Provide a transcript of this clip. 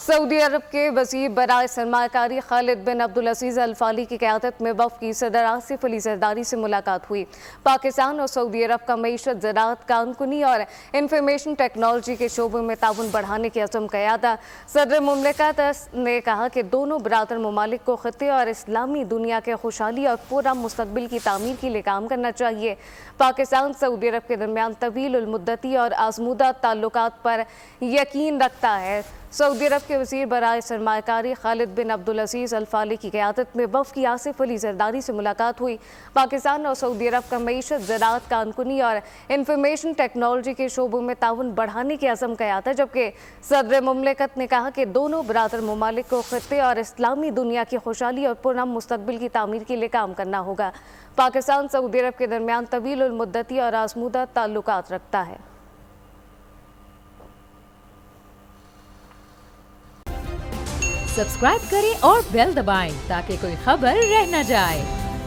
سعودی عرب کے وزیر برائے سرمایہ کاری خالد بن عبدالعزیز الفالی کی قیادت میں وفد کی صدر آصف علی زرداری سے ملاقات ہوئی۔ پاکستان اور سعودی عرب کا معیشت، زراعت، کانکنی اور انفارمیشن ٹیکنالوجی کے شعبوں میں تعاون بڑھانے کی عزم کا اعادہ۔ صدر مملکت نے کہا کہ دونوں برادر ممالک کو خطے اور اسلامی دنیا کے خوشحالی اور پورا مستقبل کی تعمیر کے لیے کام کرنا چاہیے۔ پاکستان سعودی عرب کے درمیان طویل المدتی اور آزمودہ تعلقات پر یقین رکھتا ہے۔ سعودی عرب کے وزیر برائے سرمایہ کاری خالد بن عبدالعزیز الفالی کی قیادت میں وفد کی آصف علی زرداری سے ملاقات ہوئی۔ پاکستان اور سعودی عرب کا معیشت، زراعت، کانکنی اور انفارمیشن ٹیکنالوجی کے شعبوں میں تعاون بڑھانے کی عزم کا اعادہ، جبکہ صدر مملکت نے کہا کہ دونوں برادر ممالک کو خطے اور اسلامی دنیا کی خوشحالی اور پرامن مستقبل کی تعمیر کے لیے کام کرنا ہوگا۔ پاکستان سعودی عرب کے درمیان طویل المدتی اور آزمودہ تعلقات رکھتا ہے۔ سبسکرائب کریں اور بیل دبائیں تاکہ کوئی خبر رہ نہ جائے۔